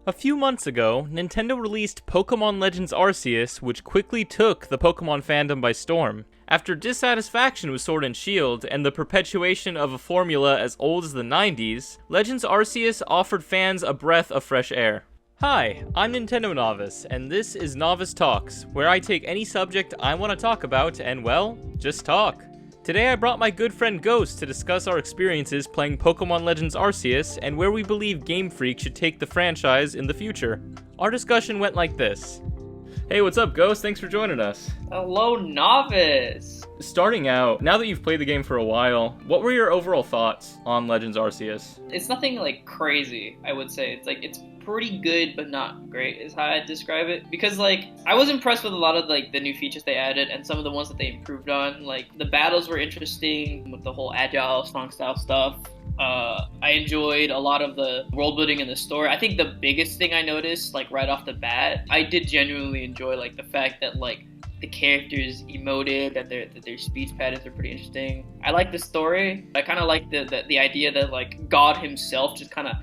A few months ago, Nintendo released Pokemon Legends Arceus, which quickly took the Pokemon fandom by storm. After dissatisfaction with Sword and Shield and the perpetuation of a formula as old as the 90s, Legends Arceus offered fans a breath of fresh air. Hi, I'm Nintendo Novice, and this is Novice Talks, where I take any subject I want to talk about and, well, just talk. Today I brought my good friend Ghost to discuss our experiences playing Pokemon Legends Arceus and where we believe Game Freak should take the franchise in the future. Our discussion went like this. Hey, what's up, Ghost? Thanks for joining us. Hello, Novice! Starting out, now that you've played the game for a while, what were your overall thoughts on Legends Arceus? It's nothing, crazy, I would say. It's pretty good, but not great, is how I'd describe it. Because, I was impressed with a lot of, the new features they added and some of the ones that they improved on. The battles were interesting with the whole agile, strong style stuff. I enjoyed a lot of the world building in the story. I think the biggest thing I noticed, right off the bat, I did genuinely enjoy, the fact that, the characters emoted, that their speech patterns are pretty interesting. I like the story. I kind of like the idea that, God himself just kind of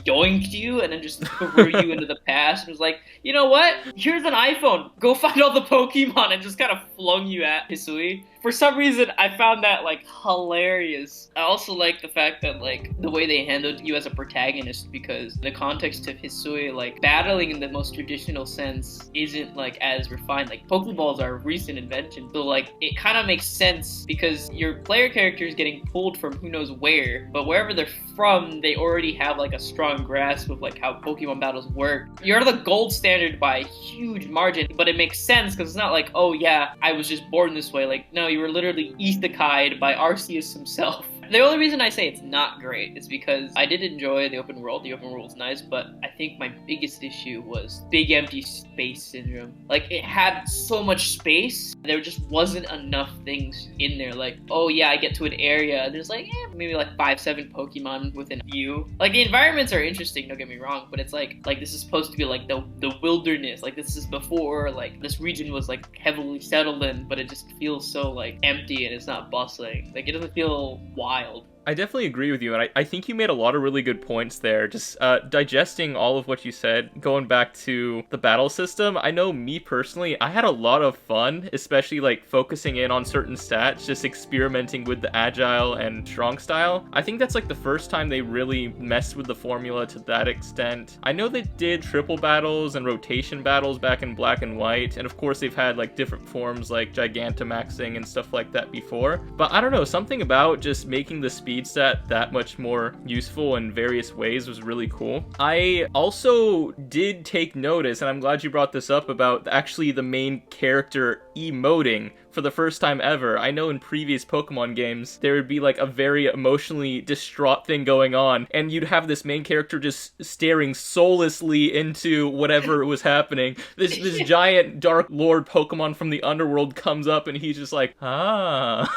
yoinked you and then just threw you into the past and was like, you know what? Here's an iPhone. Go find all the Pokemon, and just kind of flung you at Hisui. For some reason, I found that, hilarious. I also like the fact that, the way they handled you as a protagonist, because the context of Hisui, battling in the most traditional sense isn't, as refined. Pokeballs are a recent invention. So, it kind of makes sense because your player character is getting pulled from who knows where, but wherever they're from, they already have, a strong grasp of, how Pokemon battles work. You're the gold standard by a huge margin, but it makes sense because it's not oh yeah, I was just born this way. No, you were literally isekai'd by Arceus himself. The only reason I say it's not great is because I did enjoy the open world. The open world's nice, but I think my biggest issue was big empty space syndrome. It had so much space, there just wasn't enough things in there. Oh yeah, I get to an area, there's maybe 5-7 Pokemon within view. The environments are interesting, don't get me wrong, but it's this is supposed to be the wilderness. This is before this region was heavily settled in, but it just feels so empty and it's not bustling. It doesn't feel wild. I definitely agree with you, and I think you made a lot of really good points there. Just digesting all of what you said, going back to the battle system, I know me personally, I had a lot of fun, especially focusing in on certain stats, just experimenting with the agile and strong style. I think that's the first time they really messed with the formula to that extent. I know they did triple battles and rotation battles back in Black and White, and of course they've had different forms like Gigantamaxing and stuff like that before, but I don't know, something about just making the speed stat that much more useful in various ways was really cool. I also did take notice, and I'm glad you brought this up, about actually the main character emoting for the first time ever. I know in previous Pokemon games, there would be a very emotionally distraught thing going on, and you'd have this main character just staring soullessly into whatever was happening. This giant Dark Lord Pokemon from the underworld comes up, and he's just ah.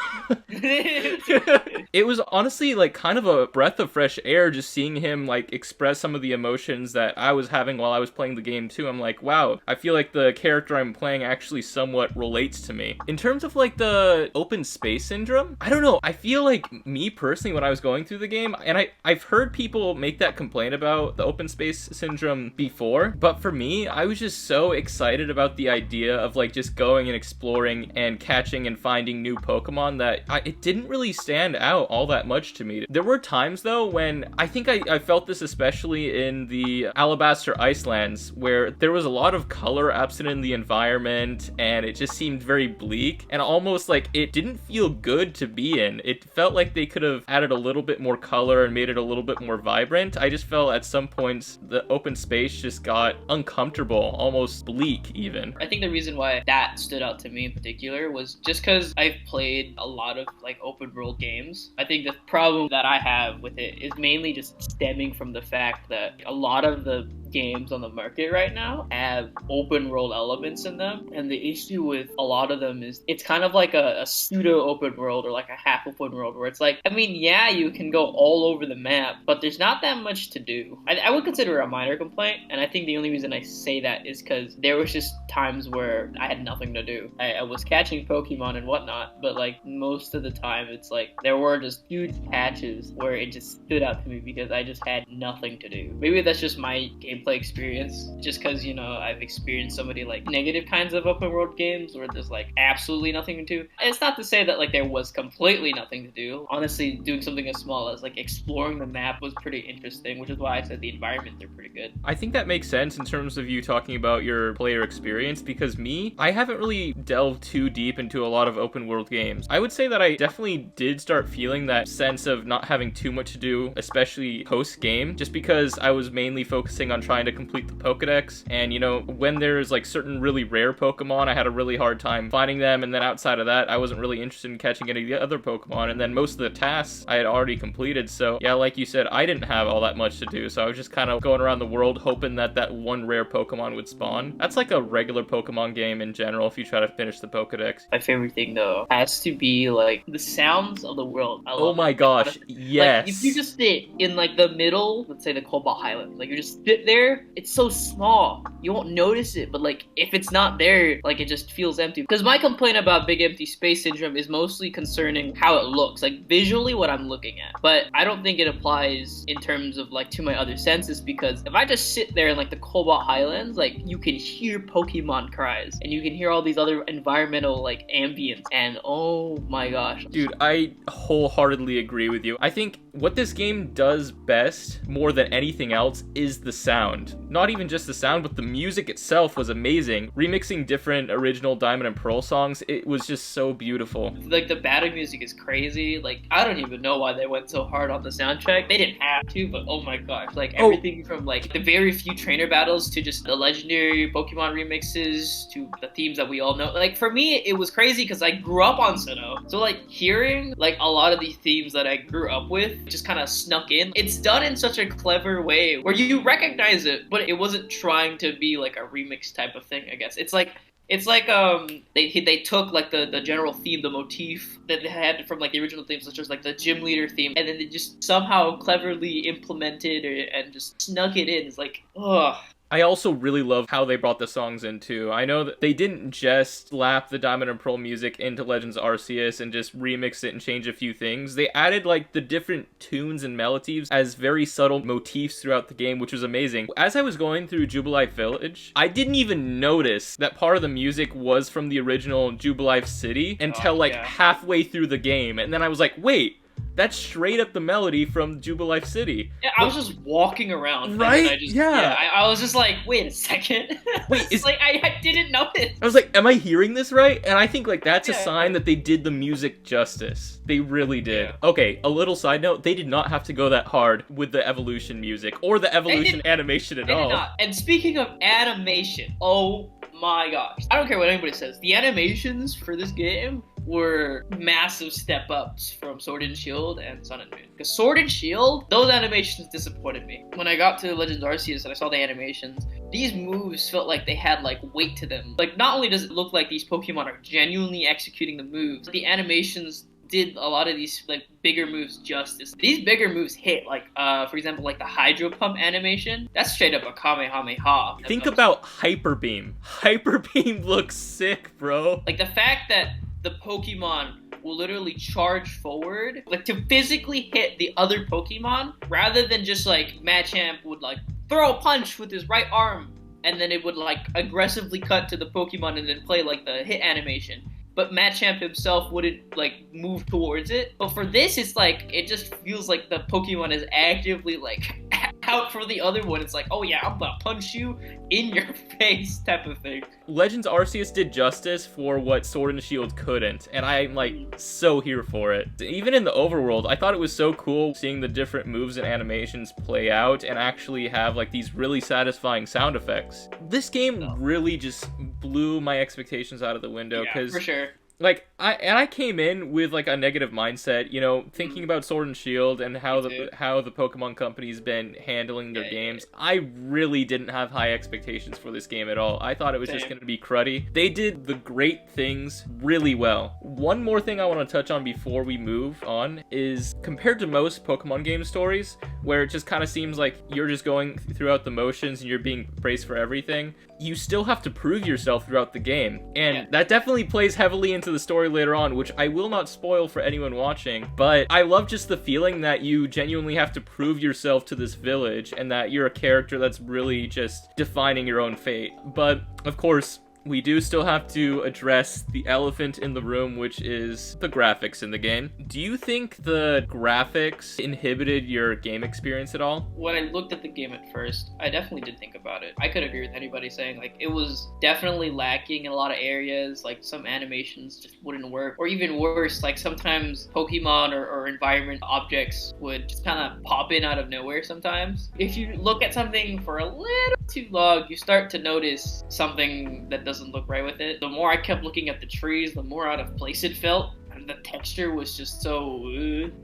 It was honestly kind of a breath of fresh air just seeing him express some of the emotions that I was having while I was playing the game too. I'm wow, I feel the character I'm playing actually somewhat relates to me. In terms of the open space syndrome, I don't know, I feel me personally when I was going through the game, and I've heard people make that complaint about the open space syndrome before, but for me, I was just so excited about the idea of just going and exploring and catching and finding new Pokemon that it didn't really stand out all that much to me. There were times though when I think I felt this especially in the Alabaster Icelands, where there was a lot of color absent in the environment and it just seemed very bleak and almost it didn't feel good to be in. It felt they could have added a little bit more color and made it a little bit more vibrant. I just felt at some points the open space just got uncomfortable, almost bleak even. I think the reason why that stood out to me in particular was just because I've played a lot of open world games. I think the problem that I have with it is mainly just stemming from the fact that a lot of the games on the market right now have open world elements in them, and the issue with a lot of them is it's kind of a pseudo open world or a half open world where it's yeah, you can go all over the map, but there's not that much to do. I would consider it a minor complaint, and I think the only reason I say that is because there was just times where I had nothing to do. I was catching Pokemon and whatnot, but most of the time it's there were just huge patches where it just stood out to me because I just had nothing to do. Maybe that's just my gameplay gameplay experience, just because, you know, I've experienced so many like negative kinds of open world games where there's like absolutely nothing to do. And it's not to say that like there was completely nothing to do. Honestly, doing something as small as like exploring the map was pretty interesting, which is why I said the environments are pretty good. I think that makes sense in terms of you talking about your player experience, because I haven't really delved too deep into a lot of open world games. I would say that I definitely did start feeling that sense of not having too much to do, especially post game, just because I was mainly focusing on trying to complete the Pokedex. And you know, when there's like certain really rare Pokemon, I had a really hard time finding them, and then outside of that, I wasn't really interested in catching any of the other Pokemon, and then most of the tasks I had already completed. So yeah, like you said, I didn't have all that much to do, so I was just kind of going around the world hoping that that one rare Pokemon would spawn. That's like a regular Pokemon game in general if you try to finish the Pokedex. My favorite thing though has to be like the sounds of the world. Oh my gosh, yes. Like, if you just sit in like the middle, let's say the Cobalt Highlands, like you just sit there, it's so small, you won't notice it, but like if it's not there, like it just feels empty. Because my complaint about big empty space syndrome is mostly concerning how it looks, like visually what I'm looking at. But I don't think it applies in terms of like to my other senses, because if I just sit there in like the Cobalt Highlands, like you can hear Pokemon cries and you can hear all these other environmental like ambience, and oh my gosh. Dude, I wholeheartedly agree with you. I think what this game does best, more than anything else, is the sound. Not even just the sound, but the music itself was amazing. Remixing different original Diamond and Pearl songs, it was just so beautiful. Like the battle music is crazy. Like I don't even know why they went so hard on the soundtrack. They didn't have to, but oh my gosh. Like everything from like the very few trainer battles to just the legendary Pokemon remixes to the themes that we all know. Like for me, it was crazy because I grew up on Sinnoh. So like hearing like a lot of these themes that I grew up with just kind of snuck in. It's done in such a clever way where you recognize it, but it wasn't trying to be like a remix type of thing, I guess. It's like they took like the general theme, the motif that they had from like the original theme, such as like the gym leader theme, and then they just somehow cleverly implemented and just snuck it in. It's like, ugh. I also really love how they brought the songs in too. I know that they didn't just slap the Diamond and Pearl music into Legends Arceus and just remix it and change a few things. They added like the different tunes and melodies as very subtle motifs throughout the game, which was amazing. As I was going through Jubilife Village, I didn't even notice that part of the music was from the original Jubilife City until halfway through the game. And then I was like, wait, that's straight up the melody from Jubilife City. Yeah, I was just walking around. Right? I was just like, wait a second. Wait, it's like I didn't notice. I was like, am I hearing this right? And I think like that's a sign that they did the music justice. They really did. Yeah. Okay, a little side note, they did not have to go that hard with the evolution music or the evolution animation at all. They did not. And speaking of animation, oh my gosh. I don't care what anybody says. The animations for this game were massive step ups from Sword and Shield and Sun and Moon. Because Sword and Shield, those animations disappointed me. When I got to Legends Arceus and I saw the animations, these moves felt like they had like weight to them. Like not only does it look like these Pokemon are genuinely executing the moves, the animations did a lot of these like bigger moves justice. These bigger moves hit, like for example, like the Hydro Pump animation. That's straight up a Kamehameha. Think about Hyper Beam. Hyper Beam looks sick, bro. Like the fact that the Pokemon will literally charge forward, like to physically hit the other Pokemon, rather than just like Machamp would like throw a punch with his right arm, and then it would like aggressively cut to the Pokemon and then play like the hit animation. But Machamp himself wouldn't like move towards it. But for this, it's like, it just feels like the Pokemon is actively like out for the other one. It's like, oh yeah, I'm gonna punch you in your face type of thing. Legends Arceus did justice for what Sword and Shield couldn't, and I'm like so here for it. Even in the overworld, I thought it was so cool seeing the different moves and animations play out and actually have like these really satisfying sound effects. This game really just blew my expectations out of the window, because for sure. Like, I came in with, like, a negative mindset, you know, thinking about Sword and Shield and how the Pokemon Company's been handling their games. I really didn't have high expectations for this game at all. I thought it was just going to be cruddy. They did the great things really well. One more thing I want to touch on before we move on is, compared to most Pokemon game stories, where it just kind of seems like you're just going throughout the motions and you're being praised for everything, you still have to prove yourself throughout the game. And that definitely plays heavily into the storyline later on, which I will not spoil for anyone watching, but I love just the feeling that you genuinely have to prove yourself to this village and that you're a character that's really just defining your own fate. But, of course, we do still have to address the elephant in the room, which is the graphics in the game. Do you think the graphics inhibited your game experience at all? When I looked at the game at first, I definitely did think about it. I could agree with anybody saying, like, it was definitely lacking in a lot of areas, like some animations just wouldn't work. Or even worse, like sometimes Pokemon or environment objects would just kind of pop in out of nowhere sometimes. If you look at something for a little too long, you start to notice something that doesn't look right with it. The more I kept looking at the trees, the more out of place it felt. And the texture was just so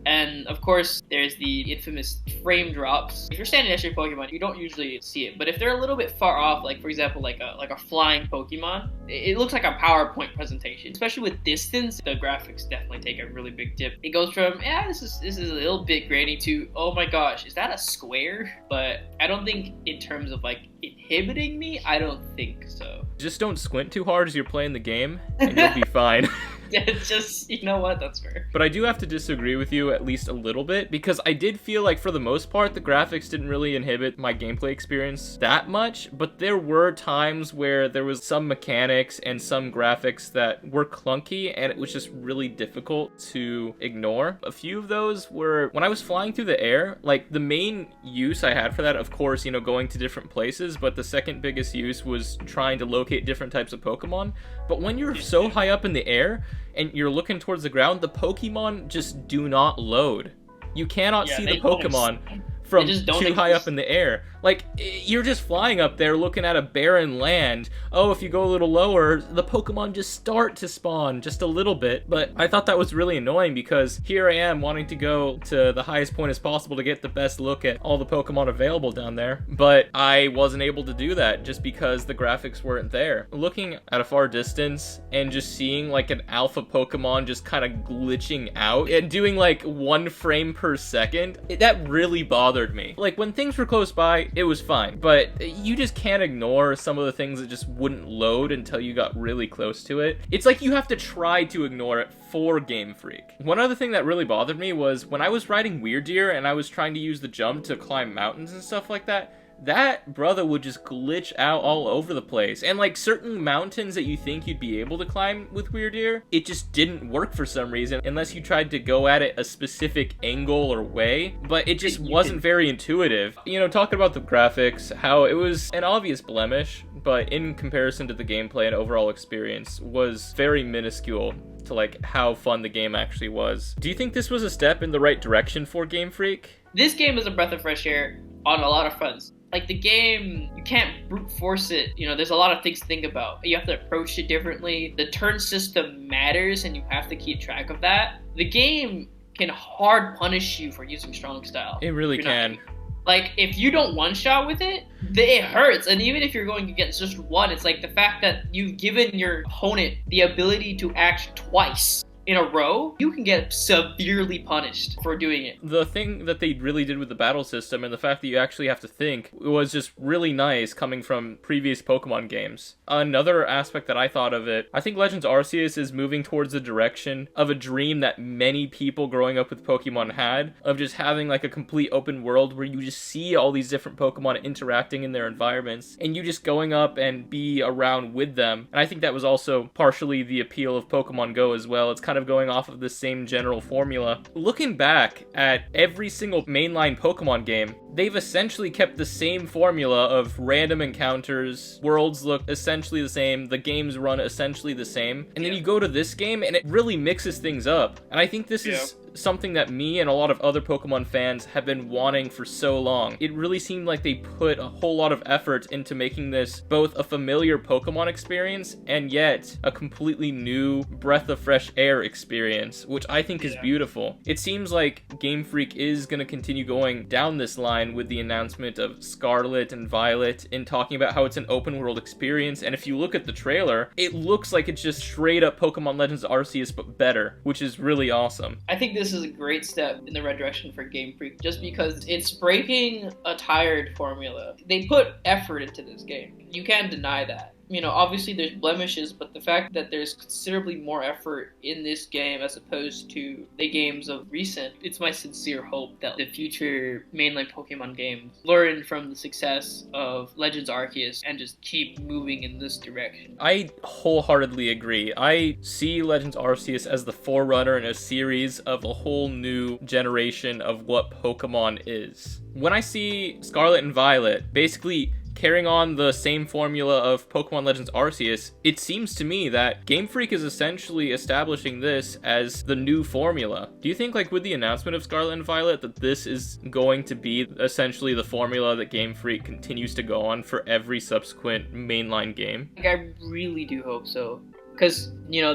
And of course, there's the infamous frame drops. If you're standing next to your Pokemon, you don't usually see it. But if they're a little bit far off, like for example, like a flying Pokemon, it looks like a PowerPoint presentation. Especially with distance, the graphics definitely take a really big dip. It goes from, this is a little bit grainy to, oh my gosh, is that a square? But I don't think in terms of like inhibiting me, I don't think so. Just don't squint too hard as you're playing the game, and you'll be fine. It's just, you know what, that's fair. But I do have to disagree with you at least a little bit, because I did feel like for the most part, the graphics didn't really inhibit my gameplay experience that much, but there were times where there was some mechanics and some graphics that were clunky, and it was just really difficult to ignore. A few of those were when I was flying through the air. Like, the main use I had for that, of course, you know, going to different places, but the second biggest use was trying to locate different types of Pokemon. But when you're so high up in the air, and you're looking towards the ground, the Pokemon just do not load. You cannot see the Pokemon from too high up in the air. Like, you're just flying up there looking at a barren land. Oh, if you go a little lower, the Pokemon just start to spawn just a little bit. But I thought that was really annoying because here I am wanting to go to the highest point as possible to get the best look at all the Pokemon available down there. But I wasn't able to do that just because the graphics weren't there. Looking at a far distance and just seeing like an alpha Pokemon just kind of glitching out and doing like 1 frame per second, that really bothered me. Like, when things were close by, it was fine, but you just can't ignore some of the things that just wouldn't load until you got really close to it. It's like you have to try to ignore it for Game Freak. One other thing that really bothered me was when I was riding Weirdeer and I was trying to use the jump to climb mountains and stuff like that, that brother would just glitch out all over the place. And like certain mountains that you think you'd be able to climb with Weirdeer, it just didn't work for some reason unless you tried to go at it a specific angle or way, but it just wasn't very intuitive. You know, talking about the graphics, how it was an obvious blemish, but in comparison to the gameplay and overall experience was very minuscule to like how fun the game actually was. Do you think this was a step in the right direction for Game Freak? This game is a breath of fresh air on a lot of fronts. Like, the game, you can't brute force it. You know, there's a lot of things to think about. You have to approach it differently. The turn system matters, and you have to keep track of that. The game can hard punish you for using strong style. It really can. Like, if you don't one-shot with it, it hurts. And even if you're going against just one, it's like the fact that you've given your opponent the ability to act twice in a row, you can get severely punished for doing it. The thing that they really did with the battle system and the fact that you actually have to think was just really nice coming from previous Pokemon games. Another aspect that I thought of it, I think Legends Arceus is moving towards the direction of a dream that many people growing up with Pokemon had, of just having like a complete open world where you just see all these different Pokemon interacting in their environments and you just going up and be around with them. And I think that was also partially the appeal of Pokemon Go as well. It's kind of going off of the same general formula. Looking back at every single mainline Pokemon game, they've essentially kept the same formula of random encounters, worlds look essentially the same, the games run essentially the same, and then you go to this game and it really mixes things up. And I think this is something that me and a lot of other Pokemon fans have been wanting for so long. It really seemed like they put a whole lot of effort into making this both a familiar Pokemon experience and yet a completely new breath of fresh air experience, which I think is beautiful. It seems like Game Freak is going to continue going down this line with the announcement of Scarlet and Violet and talking about how it's an open world experience. And if you look at the trailer, it looks like it's just straight up Pokemon Legends Arceus but better, which is really awesome. I think this is a great step in the right direction for Game Freak just because it's breaking a tired formula. They put effort into this game. You can't deny that. obviously there's blemishes, but the fact that there's considerably more effort in this game as opposed to the games of recent, it's my sincere hope that the future mainline Pokemon games learn from the success of Legends Arceus and just keep moving in this direction. I wholeheartedly agree. I see Legends Arceus as the forerunner in a series of a whole new generation of what Pokemon is. When I see Scarlet and Violet basically carrying on the same formula of Pokemon Legends Arceus, it seems to me that Game Freak is essentially establishing this as the new formula. Do you think, like, with the announcement of Scarlet and Violet, that this is going to be essentially the formula that Game Freak continues to go on for every subsequent mainline game? I really do hope so. Because,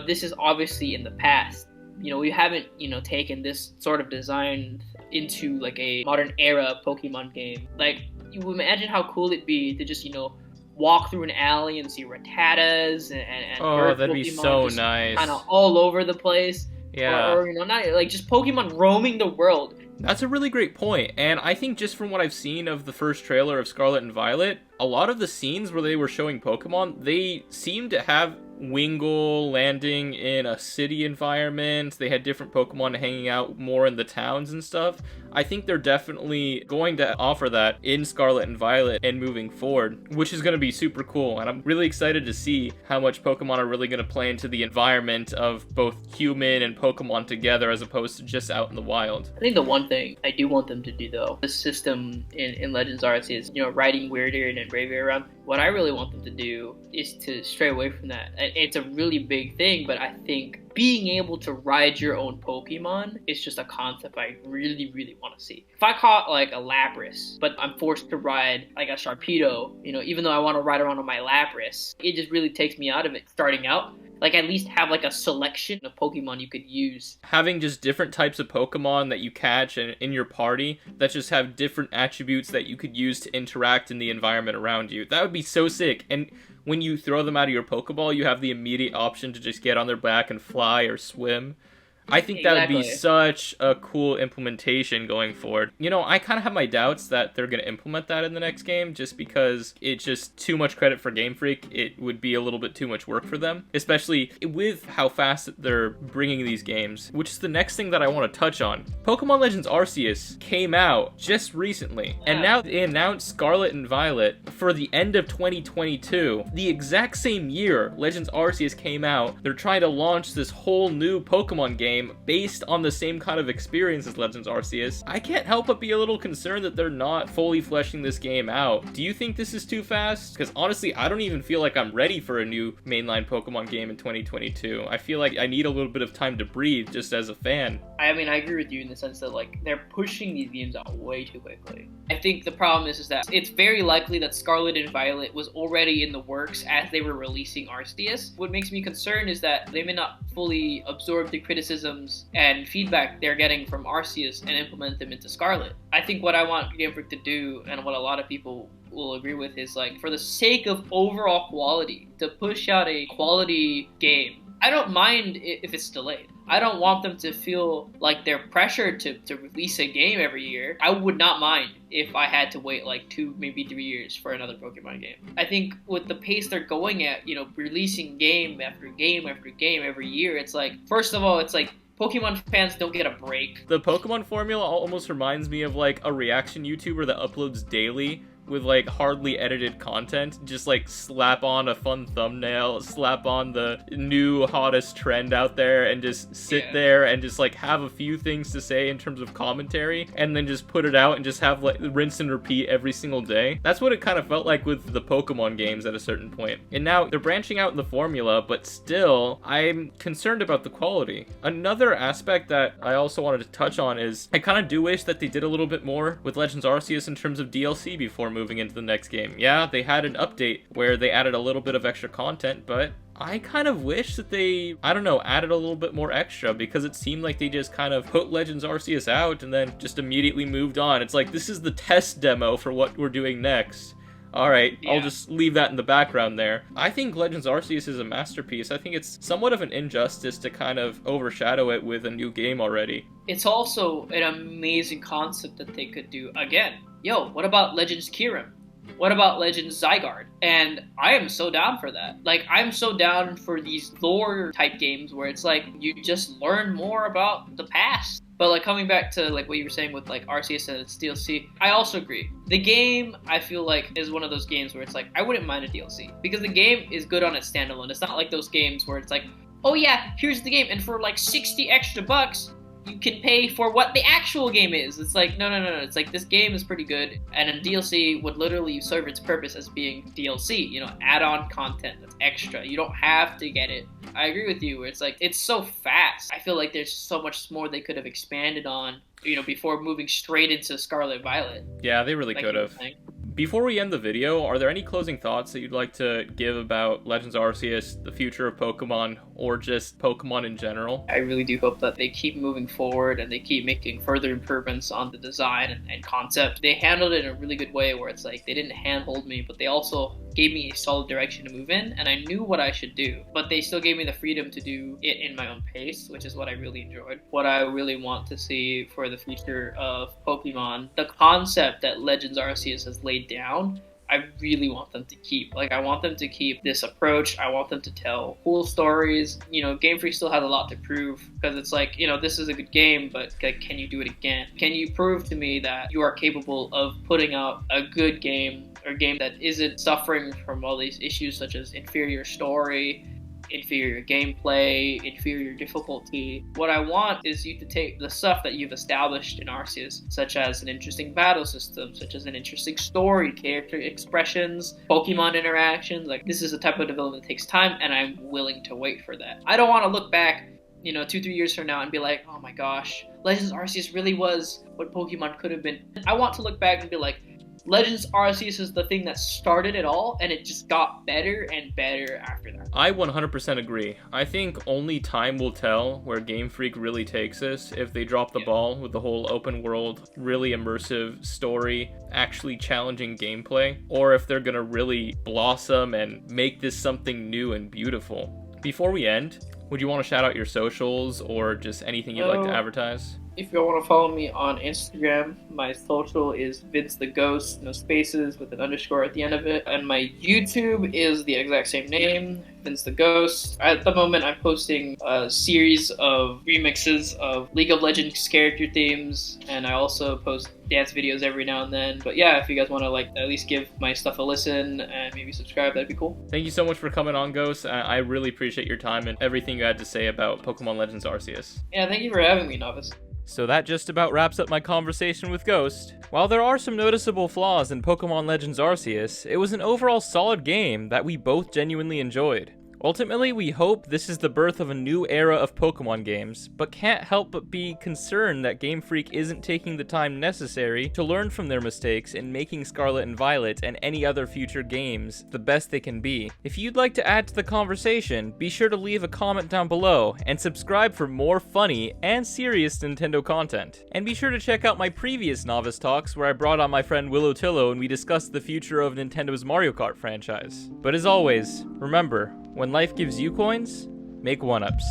this is obviously in the past. We haven't, taken this sort of design into, like, a modern era Pokemon game. Like, you imagine how cool it'd be to just, walk through an alley and see Rattatas and bird that'd Pokemon be so just nice. kind of all over the place. Yeah. Or not like just Pokemon roaming the world. That's a really great point, and I think just from what I've seen of the first trailer of Scarlet and Violet, a lot of the scenes where they were showing Pokemon, they seemed to have Wingull landing in a city environment. They had different Pokemon hanging out more in the towns and stuff. I think they're definitely going to offer that in Scarlet and Violet and moving forward, which is going to be super cool. And I'm really excited to see how much Pokemon are really going to play into the environment of both human and Pokemon together as opposed to just out in the wild. I think the one thing I do want them to do, though, the system in Legends Arceus, riding Weirdier and Braviary around, what I really want them to do is to stray away from that. It's a really big thing, but I think being able to ride your own Pokemon is just a concept I really, really want to see. If I caught like a Lapras, but I'm forced to ride like a Sharpedo, even though I want to ride around on my Lapras, it just really takes me out of it starting out. Like, at least have like a selection of Pokemon you could use. Having just different types of Pokemon that you catch in your party that just have different attributes that you could use to interact in the environment around you. That would be so sick. And when you throw them out of your Pokeball, you have the immediate option to just get on their back and fly or swim. I think that would be such a cool implementation going forward. I kind of have my doubts that they're going to implement that in the next game just because it's just too much credit for Game Freak. It would be a little bit too much work for them, especially with how fast they're bringing these games, which is the next thing that I want to touch on. Pokemon Legends Arceus came out just recently, and now they announced Scarlet and Violet for the end of 2022. The exact same year Legends Arceus came out, they're trying to launch this whole new Pokemon game based on the same kind of experience as Legends Arceus. I can't help but be a little concerned that they're not fully fleshing this game out. Do you think this is too fast? Because honestly, I don't even feel like I'm ready for a new mainline Pokemon game in 2022. I feel like I need a little bit of time to breathe just as a fan. I mean, I agree with you in the sense that like they're pushing these games out way too quickly. I think the problem is that it's very likely that Scarlet and Violet was already in the works as they were releasing Arceus. What makes me concerned is that they may not fully absorb the criticisms and feedback they're getting from Arceus and implement them into Scarlet. I think what I want Game Freak to do, and what a lot of people will agree with, is like, for the sake of overall quality, to push out a quality game. I don't mind if it's delayed. I don't want them to feel like they're pressured to release a game every year. I would not mind if I had to wait like 2, maybe 3 years for another Pokemon game. I think with the pace they're going at, releasing game after game after game every year, it's like, first of all, it's like Pokemon fans don't get a break. The Pokemon formula almost reminds me of like a reaction YouTuber that uploads daily with like hardly edited content. Just like slap on a fun thumbnail, slap on the new hottest trend out there, and just sit there and just like have a few things to say in terms of commentary, and then just put it out and just have like rinse and repeat every single day. That's what it kind of felt like with the Pokemon games at a certain point. And now they're branching out in the formula, but still I'm concerned about the quality. Another aspect that I also wanted to touch on is I kind of do wish that they did a little bit more with Legends Arceus in terms of DLC before moving into the next game. Yeah, they had an update where they added a little bit of extra content, but I kind of wish that they, added a little bit more extra, because it seemed like they just kind of put Legends Arceus out and then just immediately moved on. It's like, this is the test demo for what we're doing next. Alright, I'll just leave that in the background there. I think Legends Arceus is a masterpiece. I think it's somewhat of an injustice to kind of overshadow it with a new game already. It's also an amazing concept that they could do. Again, what about Legends Kyurem? What about Legends Zygarde? And I am so down for that. Like, I'm so down for these lore type games where it's like you just learn more about the past. But like coming back to like what you were saying with like Arceus and its DLC, I also agree. The game, I feel like, is one of those games where it's like I wouldn't mind a DLC because the game is good on its standalone. It's not like those games where it's like, oh yeah, here's the game, and for like 60 extra bucks, you can pay for what the actual game is. It's like, no. It's like, this game is pretty good, and a DLC would literally serve its purpose as being DLC, you know, add-on content that's extra. You don't have to get it. I agree with you, where it's like, it's so fast. I feel like there's so much more they could have expanded on, you know, before moving straight into Scarlet and Violet. Yeah, they really could have. Before we end the video, are there any closing thoughts that you'd like to give about Legends Arceus, the future of Pokemon, or just Pokemon in general? I really do hope that they keep moving forward and they keep making further improvements on the design and concept. They handled it in a really good way where it's like they didn't handhold me, but they also gave me a solid direction to move in, and I knew what I should do. But they still gave me the freedom to do it in my own pace, which is what I really enjoyed. What I really want to see for the future of Pokemon, the concept that Legends Arceus has laid down, I really want them to keep. Like, I want them to keep this approach. I want them to tell cool stories. You know, Game Freak still has a lot to prove because it's like, you know, this is a good game, but like, can you do it again? Can you prove to me that you are capable of putting out a good game, or a game that isn't suffering from all these issues such as inferior story, inferior gameplay, inferior difficulty? What I want is you to take the stuff that you've established in Arceus, such as an interesting battle system, such as an interesting story, character expressions, Pokemon interactions. Like, this is a type of development that takes time, and I'm willing to wait for that. I don't want to look back, you know, 2-3 years from now and be like, oh my gosh, Legends Arceus really was what Pokemon could have been. I want to look back and be like, Legends Arceus is the thing that started it all, and it just got better and better after that. I 100% agree. I think only time will tell where Game Freak really takes us, if they drop the ball with the whole open world, really immersive story, actually challenging gameplay, or if they're gonna really blossom and make this something new and beautiful. Before we end, would you want to shout out your socials or just anything you'd like to advertise? If you want to follow me on Instagram, my social is Vince the Ghost, no spaces, with an underscore at the end of it. And my YouTube is the exact same name, Vince the Ghost. At the moment, I'm posting a series of remixes of League of Legends character themes, and I also post dance videos every now and then. But yeah, if you guys want to like at least give my stuff a listen and maybe subscribe, that'd be cool. Thank you so much for coming on, Ghost. I really appreciate your time and everything you had to say about Pokemon Legends Arceus. Yeah, thank you for having me, Novice. So that just about wraps up my conversation with Ghost. While there are some noticeable flaws in Pokemon Legends Arceus, it was an overall solid game that we both genuinely enjoyed. Ultimately, we hope this is the birth of a new era of Pokemon games, but can't help but be concerned that Game Freak isn't taking the time necessary to learn from their mistakes in making Scarlet and Violet and any other future games the best they can be. If you'd like to add to the conversation, be sure to leave a comment down below and subscribe for more funny and serious Nintendo content. And be sure to check out my previous Novice Talks where I brought on my friend Willow Tillo and we discussed the future of Nintendo's Mario Kart franchise. But as always, remember, when life gives you coins, make 1-ups.